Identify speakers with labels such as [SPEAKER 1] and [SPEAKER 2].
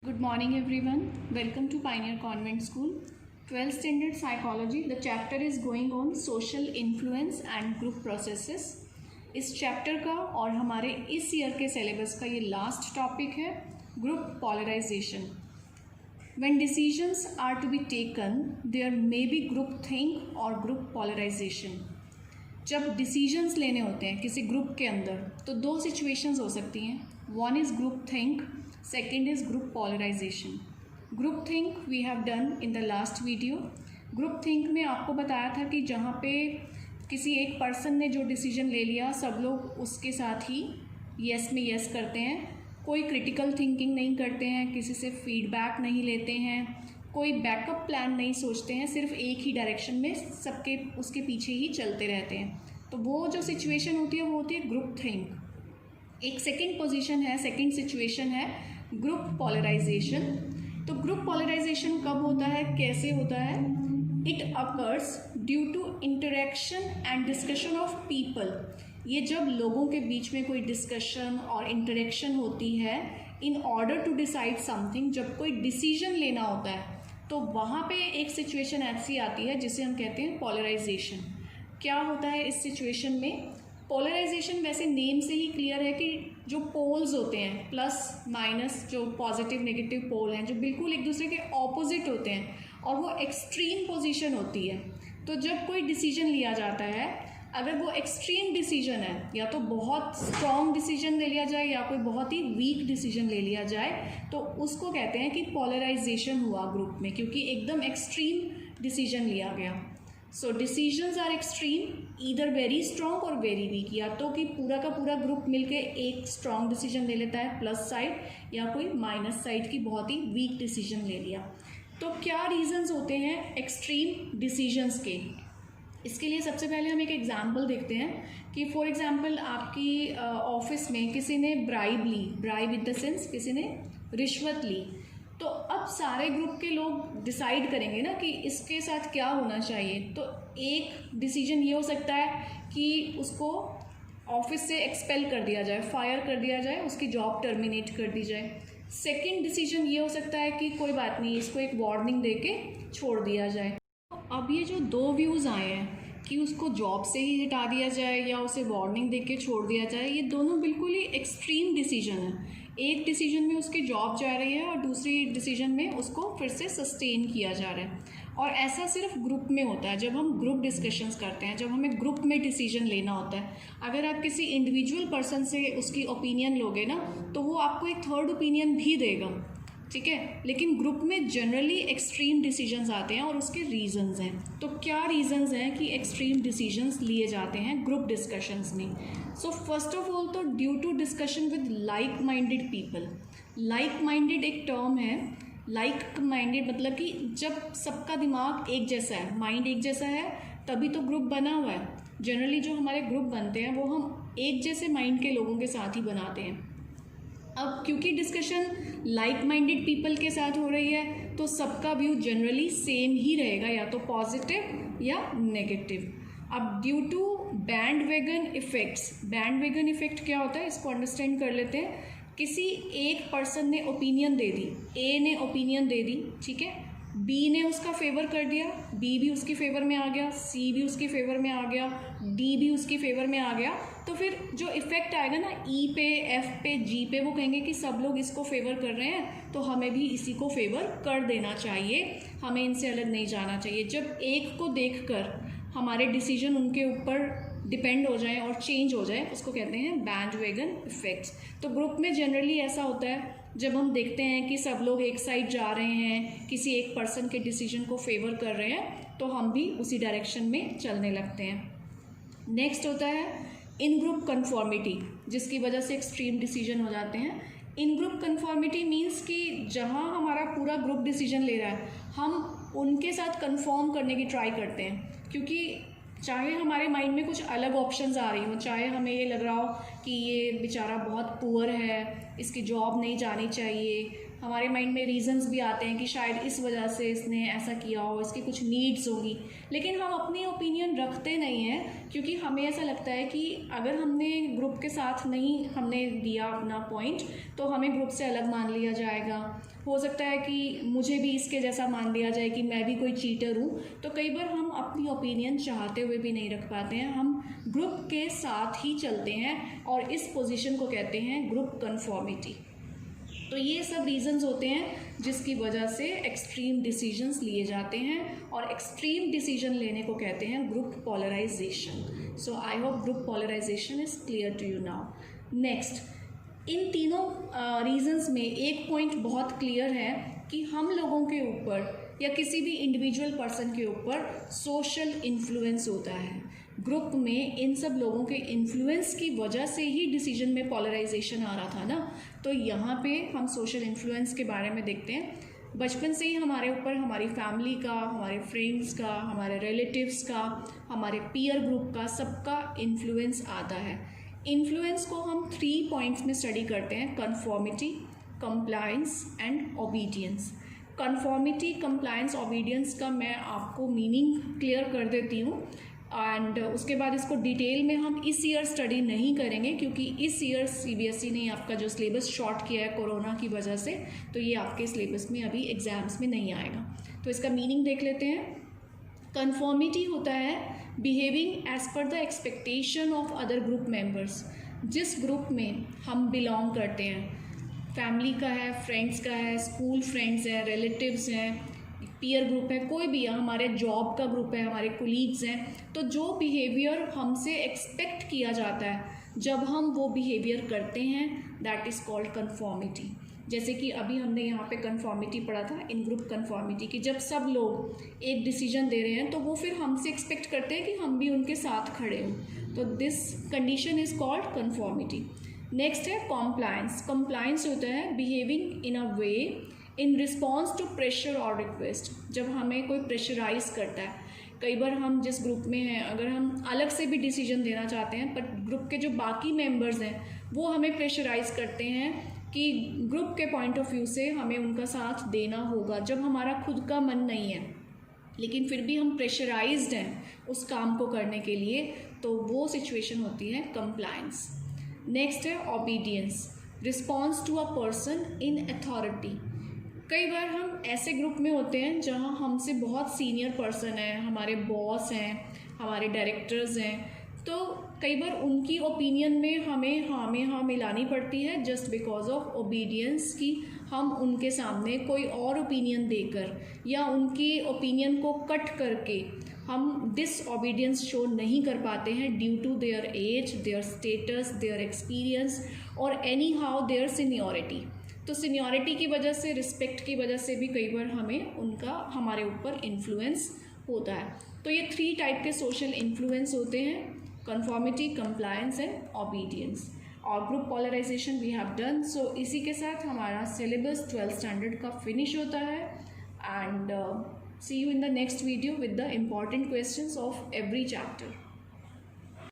[SPEAKER 1] Good morning everyone. Welcome to Pioneer Convent School. 12th Standard Psychology. The chapter is going on Social Influence and Group Processes. इस chapter का और हमारे इस year के syllabus का ये लास्ट टॉपिक है group पॉलराइजेशन. When decisions are to be taken, there may be group think और group polarization. जब डिसीजंस लेने होते हैं किसी ग्रुप के अंदर तो दो सिचुएशंस हो सकती हैं. One is group think, second is group polarization. Group think we have done in the last video. Group think में आपको बताया था कि जहाँ पे किसी एक पर्सन ने जो डिसीजन ले लिया सब लोग उसके साथ ही येस में येस करते हैं. कोई क्रिटिकल थिंकिंग नहीं करते हैं, किसी से फीडबैक नहीं लेते हैं, कोई बैकअप प्लान नहीं सोचते हैं, सिर्फ एक ही डायरेक्शन में सबके उसके पीछे ही चलते रहते हैं. तो वो जो सिचुएशन होती है वो होती है ग्रुप थिंक. एक सेकंड पोजीशन है, सेकंड सिचुएशन है ग्रुप पॉलराइजेशन. तो ग्रुप पॉलराइजेशन कब होता है, कैसे होता है? It occurs due to interaction and discussion of people. ये जब लोगों के बीच में कोई डिस्कशन और इंटरेक्शन होती है in order to decide something, जब कोई डिसीजन लेना होता है तो वहाँ पे एक सिचुएशन ऐसी आती है जिसे हम कहते हैं पॉलराइजेशन. क्या होता है इस सिचुएशन में? पोलराइजेशन वैसे नेम से ही क्लियर है कि जो पोल्स होते हैं प्लस माइनस, जो पॉजिटिव नेगेटिव पोल हैं, जो बिल्कुल एक दूसरे के ऑपोजिट होते हैं और वो एक्सट्रीम पोजीशन होती है. तो जब कोई डिसीजन लिया जाता है, अगर वो एक्सट्रीम डिसीजन है, या तो बहुत स्ट्रॉन्ग डिसीजन ले लिया जाए या कोई बहुत ही वीक डिसीजन ले लिया जाए, तो उसको कहते हैं कि पोलराइजेशन हुआ ग्रुप में, क्योंकि एकदम एक्सट्रीम डिसीजन लिया गया. So decisions are extreme, either very strong or very weak. या तो कि पूरा का पूरा ग्रुप मिलके एक स्ट्रॉन्ग डिसीजन ले लेता है प्लस साइड, या कोई माइनस साइड की बहुत ही वीक डिसीजन ले लिया. तो क्या रीजंस होते हैं एक्सट्रीम डिसीजंस के? इसके लिए सबसे पहले हम एक एग्जांपल देखते हैं कि फॉर एग्जांपल आपकी ऑफिस में किसी ने ब्राइब ली. ब्राइब इन द सेंस किसी ने रिश्वत ली. तो अब सारे ग्रुप के लोग डिसाइड करेंगे ना कि इसके साथ क्या होना चाहिए. तो एक डिसीजन ये हो सकता है कि उसको ऑफिस से एक्सपेल कर दिया जाए, फायर कर दिया जाए, उसकी जॉब टर्मिनेट कर दी जाए. सेकंड डिसीजन ये हो सकता है कि कोई बात नहीं, इसको एक वार्निंग दे के छोड़ दिया जाए. अब ये जो दो व्यूज़ आए हैं कि उसको जॉब से ही हटा दिया जाए या उसे वार्निंग दे के छोड़ दिया जाए, ये दोनों बिल्कुल ही एक्सट्रीम डिसीजन है. एक डिसीजन में उसकी जॉब जा रही है और दूसरी डिसीजन में उसको फिर से सस्टेन किया जा रहा है. और ऐसा सिर्फ ग्रुप में होता है जब हम ग्रुप डिस्कशंस करते हैं, जब हमें ग्रुप में डिसीजन लेना होता है. अगर आप किसी इंडिविजुअल पर्सन से उसकी ओपिनियन लोगे ना तो वो आपको एक थर्ड ओपिनियन भी देगा, ठीक है. लेकिन ग्रुप में जनरली एक्सट्रीम डिसीजंस आते हैं और उसके रीजंस हैं. तो क्या रीजंस हैं कि एक्सट्रीम डिसीजंस लिए जाते हैं ग्रुप डिस्कशंस में? सो फर्स्ट ऑफ ऑल तो due to discussion with like minded people. Like minded एक टर्म है. लाइक माइंडेड मतलब कि जब सबका दिमाग एक जैसा है, माइंड एक जैसा है, तभी तो ग्रुप बना हुआ है. जनरली जो हमारे ग्रुप बनते हैं वो हम एक जैसे माइंड के लोगों के साथ ही बनाते हैं. अब क्योंकि डिस्कशन लाइक माइंडेड पीपल के साथ हो रही है तो सबका व्यू जनरली सेम ही रहेगा, या तो पॉजिटिव या नेगेटिव. अब due to bandwagon effects. Bandwagon effect क्या होता है इसको अंडरस्टैंड कर लेते हैं. किसी एक पर्सन ने ओपिनियन दे दी, ए ने ओपिनियन दे दी, ठीक है, बी ने उसका फेवर कर दिया, बी भी उसकी फेवर में आ गया, सी भी उसकी फेवर में आ गया, डी भी उसकी फेवर में आ गया. तो फिर जो इफेक्ट आएगा ना ई पे, एफ पे, जी पे, वो कहेंगे कि सब लोग इसको फेवर कर रहे हैं तो हमें भी इसी को फेवर कर देना चाहिए, हमें इनसे अलग नहीं जाना चाहिए. जब एक को देखकर हमारे डिसीजन उनके ऊपर डिपेंड हो जाए और चेंज हो जाए, उसको कहते हैं बैंड वैगन इफेक्ट्स. तो ग्रुप में जनरली ऐसा होता है जब हम देखते हैं कि सब लोग एक साइड जा रहे हैं, किसी एक पर्सन के डिसीजन को फेवर कर रहे हैं, तो हम भी उसी डायरेक्शन में चलने लगते हैं. नेक्स्ट होता है इन ग्रुप कन्फॉर्मिटी, जिसकी वजह से एक्सट्रीम डिसीजन हो जाते हैं. इन ग्रुप कन्फॉर्मिटी मीन्स कि जहाँ हमारा पूरा ग्रुप डिसीजन ले रहा है हम उनके साथ कन्फॉर्म करने की ट्राई करते हैं, क्योंकि चाहे हमारे माइंड में कुछ अलग ऑप्शंस आ रही हों, चाहे हमें ये लग रहा हो कि ये बेचारा बहुत पुअर है, इसकी जॉब नहीं जानी चाहिए, हमारे माइंड में रीजंस भी आते हैं कि शायद इस वजह से इसने ऐसा किया हो, इसकी कुछ नीड्स होगी, लेकिन हम अपनी ओपिनियन रखते नहीं हैं क्योंकि हमें ऐसा लगता है कि अगर हमने ग्रुप के साथ नहीं हमने दिया अपना पॉइंट तो हमें ग्रुप से अलग मान लिया जाएगा। हो सकता है कि मुझे भी इसके जैसा मान लिया जाए कि मैं भी कोई चीटर हूँ। तो कई बार हम अपनी ओपिनियन चाहते हुए भी नहीं रख पाते हैं, हम ग्रुप के साथ ही चलते हैं और इस पोजीशन को कहते हैं ग्रुप कन्फॉर्मिटी। तो ये सब रीजंस होते हैं जिसकी वजह से एक्सट्रीम डिसीजंस लिए जाते हैं और एक्सट्रीम डिसीजन लेने को कहते हैं group polarization. So I hope group polarization is clear to you now. Next, इन तीनों रीजंस में एक पॉइंट बहुत क्लियर है कि हम लोगों के ऊपर या किसी भी इंडिविजुअल पर्सन के ऊपर सोशल इन्फ्लुएंस होता है। ग्रुप में इन सब लोगों के इन्फ्लुएंस की वजह से ही डिसीजन में पोलराइजेशन आ रहा था ना। तो यहाँ पे हम सोशल इन्फ्लुएंस के बारे में देखते हैं। बचपन से ही हमारे ऊपर हमारी फैमिली का, हमारे फ्रेंड्स का, हमारे रिलेटिव्स का, हमारे पीयर ग्रुप का, सबका इन्फ्लुएंस आता है। इन्फ्लुएंस को हम 3 पॉइंट्स में स्टडी करते हैं: conformity, compliance and obedience. Conformity, compliance, obedience का मैं आपको मीनिंग क्लियर कर देती हूँ एंड उसके बाद इसको डिटेल में हम इस ईयर स्टडी नहीं करेंगे क्योंकि इस ईयर सीबीएसई ने आपका जो सिलेबस शॉर्ट किया है कोरोना की वजह से, तो ये आपके सिलेबस में अभी एग्ज़ाम्स में नहीं आएगा। तो इसका मीनिंग देख लेते हैं। कन्फॉर्मिटी होता है behaving as per the expectation of other group members. जिस ग्रुप में हम बिलोंग करते हैं, फैमिली का है, फ्रेंड्स का है, स्कूल फ्रेंड्स हैं, रिलेटिव्स हैं, पीयर ग्रुप है, कोई भी है, हमारे जॉब का ग्रुप है, हमारे कोलीग्स हैं, तो जो बिहेवियर हमसे एक्सपेक्ट किया जाता है जब हम वो बिहेवियर करते हैं दैट इज़ कॉल्ड कन्फॉर्मिटी। जैसे कि अभी हमने यहाँ पे कन्फॉर्मिटी पढ़ा था, इन ग्रुप कन्फॉर्मिटी की, जब सब लोग एक डिसीजन दे रहे हैं तो वो फिर हमसे एक्सपेक्ट करते हैं कि हम भी उनके साथ खड़े हों, तो this condition is called conformity. Next है कॉम्प्लायंस। कॉम्प्लायंस होता है behaving in a way in response to pressure और रिक्वेस्ट। जब हमें कोई प्रेशराइज करता है, कई बार हम जिस ग्रुप में हैं अगर हम अलग से भी डिसीजन देना चाहते हैं पर ग्रुप के जो बाकी मेंबर्स हैं वो हमें प्रेशराइज करते हैं कि ग्रुप के पॉइंट ऑफ व्यू से हमें उनका साथ देना होगा, जब हमारा खुद का मन नहीं है लेकिन फिर भी हम प्रेशराइज्ड हैं उस काम को करने के लिए, तो वो सिचुएशन होती है कंप्लायंस। नेक्स्ट है obedience, response to a person in authority. कई बार हम ऐसे ग्रुप में होते हैं जहां हमसे बहुत सीनियर पर्सन है, हमारे बॉस हैं, हमारे डायरेक्टर्स हैं, तो कई बार उनकी ओपिनियन में हमें हाँ मिलानी पड़ती है जस्ट बिकॉज ऑफ ओबीडियंस की हम उनके सामने कोई और ओपिनियन देकर या उनकी ओपिनियन को कट करके हम डिसओबीडियंस शो नहीं कर पाते हैं due to their age, their status, their experience और एनी हाउ देयर सीनियरिटी। तो सीनियरिटी की वजह से, रिस्पेक्ट की वजह से भी कई बार हमें उनका हमारे ऊपर इन्फ्लुएंस होता है। तो ये 3 टाइप के सोशल इन्फ्लुएंस होते हैं: कंफॉर्मिटी, कंप्लायंस एंड ओबीडियंस। और group polarization we have done. So इसी के साथ हमारा सिलेबस 12th स्टैंडर्ड का फिनिश होता है and see you in the next video with the important questions of every chapter.